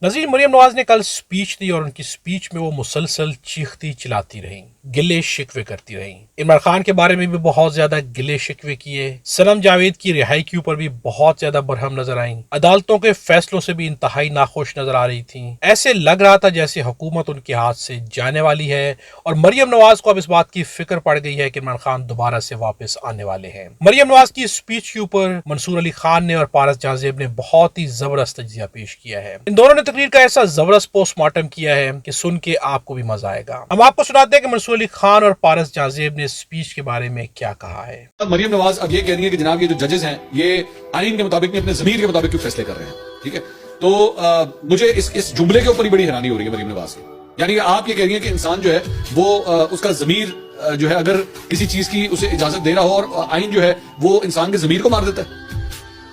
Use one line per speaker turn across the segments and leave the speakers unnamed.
नज़ीर, मरियम नवाज ने कल स्पीच दी और उनकी स्पीच में वो मुसलसल चीखती चिल्लाती रहीं, गिले शिकवे करती रहीं। इमरान खान के बारे में भी बहुत ज्यादा गिले शिकवे किए। सनम जावेद की रिहाई के ऊपर भी बहुत ज्यादा बरहम नजर आईं। अदालतों के फैसलों से भी इंतहाई नाखुश नजर आ रही थी। ऐसे लग रहा था जैसे हुकूमत उनके हाथ से जाने वाली है और मरियम नवाज को अब इस बात की फिक्र पड़ गई है कि इमरान खान दोबारा से वापस आने वाले हैं। मरियम नवाज की स्पीच के ऊपर मंसूर अली खान ने और पारस जहांजेब ने बहुत ही जबरदस्त तजिया पेश किया है। इन दोनों ने तकरीर का ऐसा जबरदस्त पोस्टमार्टम किया है कि सुन के आपको भी मजा आएगा। हम आपको सुनाते हैं कि मंसूर अली खान और पारस जहांजेब ने स्पीच के बारे में क्या कहा है।
मरियम नवाज अब ये कह रही है कि जनाब ये जो जजेस हैं ये आइन के मुताबिक नहीं, अपने ज़मीर के मुताबिक क्यों फैसले कर रहे हैं। ठीक है, तो मुझे इस जुमले के ऊपर ही बड़ी हैरानी हो रही है मरियम नवाज की। यानी आप ये कह रही है कि इंसान जो है वो उसका ज़मीर जो है अगर किसी चीज की उसे इजाजत दे रहा हो और आइन जो है वो इंसान के ज़मीर को मार देता है।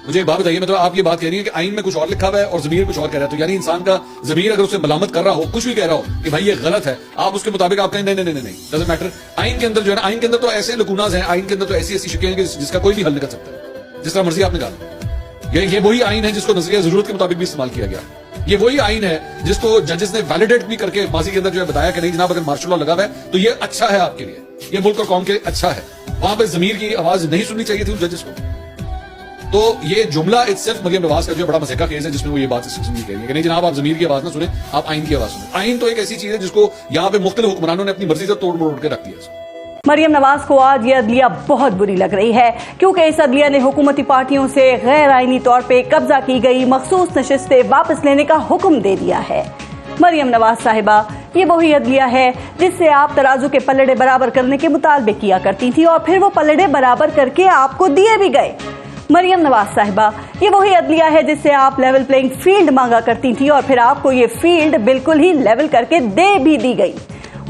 मुझे एक बात बताइए, मतलब आप ये बात कह रही है कि आइन में कुछ और लिखा हुआ है और ज़मीर कुछ और कह रहा है, तो यानी इंसान का ज़मीर अगर उसे मलामत कर रहा हो, कुछ भी कह रहा हो कि भाई ये गलत है, आप उसके मुताबिक आप कहें नहीं नहीं नहीं नहीं, डजंट मैटर। आइन के अंदर जो है ना, आइन के अंदर तो ऐसे लकूनाज हैं, आइन के अंदर तो ऐसी ऐसी शिकें हैं कि जिसका कोई भी हल निकल सकता है, जिस तरह मर्जी आप निकालें। ये वही आइन है जिसको नजरिया जरूरत के मुताबिक भी इस्तेमाल किया गया। ये वही आइन है जिसको जजेस ने वैलिडेट भी करके माजी के अंदर जो है बताया कि नहीं जनाब अगर मार्शल लॉ लगा हुआ है तो ये अच्छा है आपके लिए, ये मुल्क और कौम के लिए अच्छा है। वहां पर ज़मीर की आवाज नहीं सुननी चाहिए थी उन जजेस को। तो ये जुमला इत्सेल्फ मरियम नवाज का जो बड़ा मसका केस है जिसमें वो ये बात कह रही है कि नहीं जनाब आप ज़मीर की आवाज ना सुने, आप आइन की आवाज सुने। आइन तो एक ऐसी चीज है जिसको यहाँ पे मुख्तलिफ हुक्मरानों ने अपनी मर्जी से तोड़ मोड़ के रख दिया।
मरियम नवाज को आज ये अदलिया बहुत बुरी लग रही है क्योंकि इस अदलिया ने हुकूमती पार्टियों से गैर आईनी तौर पे कब्जा की गई मखसूस नशिस्तें वापस लेने का हुक्म दे दिया है। मरियम नवाज साहिबा, ये वही अदलिया है जिससे आप तराजू के पलड़े बराबर करने के मुतालबे किया करती थी और फिर वो पलड़े बराबर करके आपको दिए भी गए। मरियम नवाज साहिबा, ये वही अदलिया है जिससे आप लेवल प्लेइंग फील्ड मांगा करती थी और फिर आपको ये फील्ड बिल्कुल ही लेवल करके दे भी दी गई।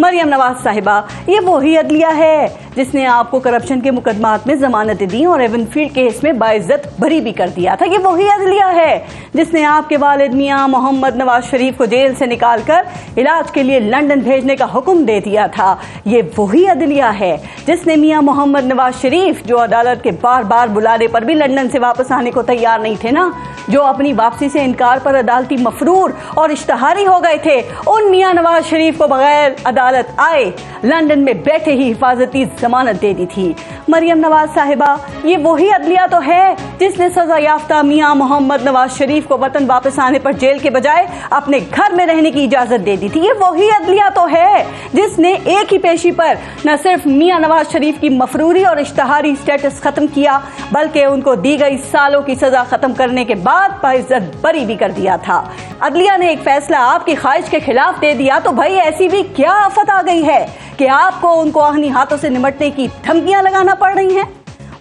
मरियम नवाज साहिबा, ये वही अदलिया है जिसने आपको करप्शन के मुकदमात में जमानतें दी और एवनफील्ड केस में बाइज्जत बरी भी कर दिया था। ये वही अदलिया है जिसने आपके वालिद मियां मोहम्मद नवाज शरीफ को जेल से निकालकर इलाज के लिए लंदन भेजने का हुक्म दे दिया था। ये वही अदलिया है जिसने मियां मोहम्मद नवाज शरीफ, जो अदालत के बार बार बुलाने पर भी लंदन से वापस आने को तैयार नहीं थे ना, जो अपनी वापसी से इनकार पर अदालती मफरूर और इश्तहारी हो गए थे, उन मियां नवाज शरीफ को बगैर अदालत आए लंदन में बैठे ही हिफाजती जमानत दे दी थी। मरियम नवाज साहिबा, ये वही अदलिया तो है जिसने सजा याफ्ता मियां मोहम्मद नवाज शरीफ को वतन वापस आने पर जेल के बजाय अपने घर में रहने की इजाजत दे दी थी। ये वही अदलिया तो है जिसने एक ही पेशी पर न सिर्फ मियां नवाज शरीफ की मफरूरी और इश्तहारी स्टेटस खत्म किया बल्कि उनको दी गई सालों की सजा खत्म करने के बाद बाइज्जत बरी भी कर दिया था। अदलिया ने एक फैसला आपकी ख्वाहिश के खिलाफ दे दिया तो भाई ऐसी भी क्या आफत आ गई है कि आपको उनको आहनी हाथों से निमटने की धमकियां लगाना पड़ रही हैं।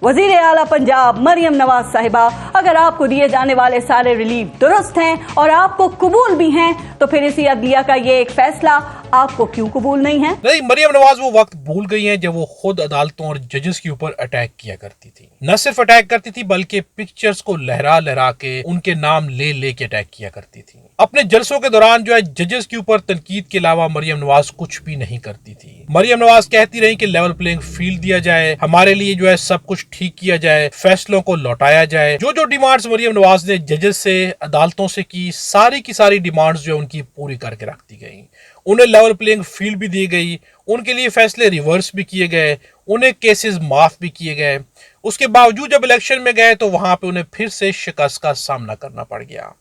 वजीर आला पंजाब मरियम नवाज साहिबा, अगर आपको दिए जाने वाले सारे रिलीफ दुरुस्त हैं और आपको कबूल भी हैं तो फिर इसी अदलिया का ये एक फैसला आपको क्यों कबूल नहीं है?
नहीं, मरियम नवाज वो वक्त भूल गई हैं जब वो खुद अदालतों और जजेस के ऊपर अटैक किया करती थी। न सिर्फ अटैक करती थी बल्कि पिक्चर्स को लहरा लहरा के उनके नाम ले ले के अटैक किया करती थी। अपने जलसों के दौरान जो है जजेस के ऊपर तनकीद के अलावा मरियम नवाज कुछ भी नहीं करती थी। मरियम नवाज कहती रही कि लेवल प्लेइंग फील्ड दिया जाए, हमारे लिए जो है सब कुछ ठीक किया जाए, फैसलों को लौटाया जाए। जो जो डिमांड्स मरियम नवाज ने जजेस से, अदालतों से की सारी डिमांड्स जो उनकी पूरी करके रख दी गई। उन्हें लेवल प्लेइंग फील्ड भी दी गई, उनके लिए फैसले रिवर्स भी किए गए, उन्हें केसेस माफ भी किए गए। उसके बावजूद जब इलेक्शन में गए तो वहां पे उन्हें फिर से शिकस्त का सामना करना पड़ गया।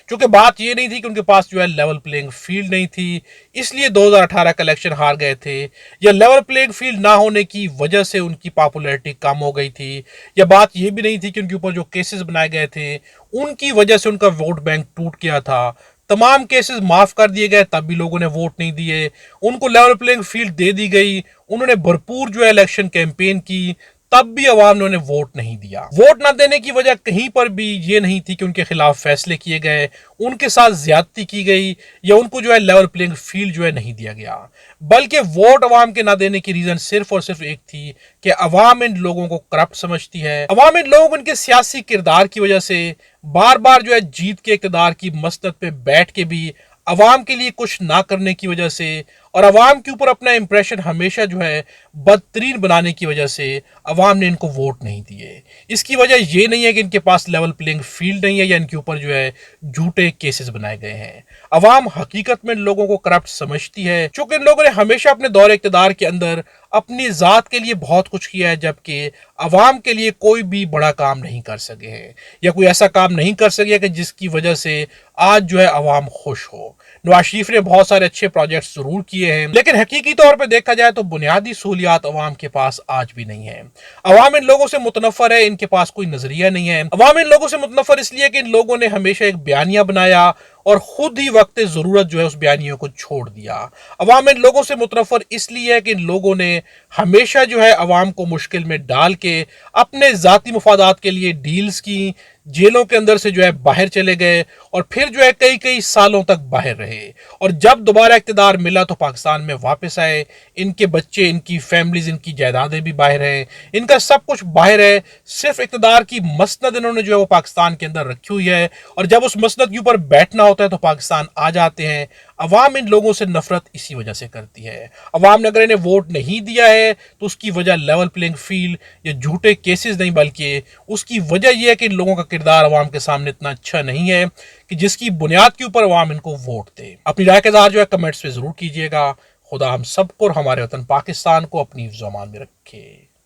क्योंकि बात ये नहीं थी कि उनके पास जो है लेवल प्लेइंग फील्ड नहीं थी, इसलिए 2018 का इलेक्शन हार गए थे, या लेवल प्लेइंग फील्ड ना होने की वजह से उनकी पॉपुलैरिटी कम हो गई थी, या बात ये भी नहीं थी कि उनके ऊपर जो केसेस बनाए गए थे उनकी वजह से उनका वोट बैंक टूट गया था। तमाम केसेस माफ कर दिए गए तब भी लोगों ने वोट नहीं दिए, उनको लेवल प्लेइंग फील्ड दे दी गई, उन्होंने भरपूर जो है इलेक्शन कैंपेन की, तब भी अवाम ने उन्हें वोट नहीं दिया। वोट न देने की वजह कहीं पर भी ये नहीं थी कि उनके खिलाफ फैसले किए गए, उनके साथ ज्यादती की गई या उनको जो है लेवल प्लेइंग फील्ड जो है नहीं दिया गया, बल्कि वोट अवाम के ना देने की रीजन सिर्फ और सिर्फ एक थी कि अवाम इन लोगों को करप्ट समझती है। अवाम इन लोगों को इनके सियासी किरदार की वजह से बार बार जो है जीत के इक़्तिदार की मसनद पे बैठ के भी अवाम के लिए कुछ ना करने की वजह से और अवाम के ऊपर अपना इंप्रेशन हमेशा जो है बदतरीन बनाने की वजह से अवाम ने इनको वोट नहीं दिए। इसकी वजह ये नहीं है कि इनके पास लेवल प्लेइंग फील्ड नहीं है या इनके ऊपर जो है झूठे केसेस बनाए गए हैं। अवाम हकीकत में लोगों को करप्ट समझती है, चूंकि इन लोगों ने हमेशा अपने दौरे इक़्तिदार के अंदर अपनी जात के लिए बहुत कुछ किया है, जबकि अवाम के लिए कोई भी बड़ा काम नहीं कर सके हैं या कोई ऐसा काम नहीं कर सके कि जिसकी वजह से आज जो है अवाम खुश हो। नवाज शरीफ ने बहुत सारे अच्छे प्रोजेक्ट्स जरूर किए हैं, लेकिन हकीकी तौर पे देखा जाए तो बुनियादी सहूलियात अवाम के पास आज भी नहीं है। अवाम इन लोगों से मुतनफर है, इनके पास कोई नजरिया नहीं है। अवाम इन लोगों से मुतनफर इसलिए कि इन लोगों ने हमेशा एक बयानिया बनाया और खुद ही वक्त जरूरत जो है उस बयानियों को छोड़ दिया। अवाम इन लोगों से मुतनफर इसलिए है कि इन लोगों ने हमेशा जो है अवाम को मुश्किल में डाल के अपने जाती मुफादात के लिए डील्स की, जेलों के अंदर से जो है बाहर चले गए और फिर जो है कई कई सालों तक बाहर रहे, और जब दोबारा इक़्तिदार मिला तो पाकिस्तान में वापस आए। इनके बच्चे, इनकी फैमिलीज, इनकी जायदादें भी बाहर हैं, इनका सब कुछ बाहर है। सिर्फ इक़्तिदार की मसनद इन्होंने जो है वो पाकिस्तान के अंदर रखी हुई है, और जब उस मसनद के ऊपर बैठना होता है तो पाकिस्तान आ जाते हैं। अवाम इन लोगों से नफरत इसी वजह से करती है। अवाम ने अगर इन्हें वोट नहीं दिया है तो उसकी वजह लेवल प्लेइंग फील्ड या झूठे केसेस नहीं, बल्कि उसकी वजह यह है कि इन लोगों का किरदार अवाम के सामने इतना अच्छा नहीं है कि जिसकी बुनियाद के ऊपर अवाम इनको वोट दे। अपनी राय का इज़हार जो है कमेंट्स में जरूर कीजिएगा। खुदा हम सबको और हमारे वतन पाकिस्तान को अपनी हिफ्ज़-ओ-अमान में रखे।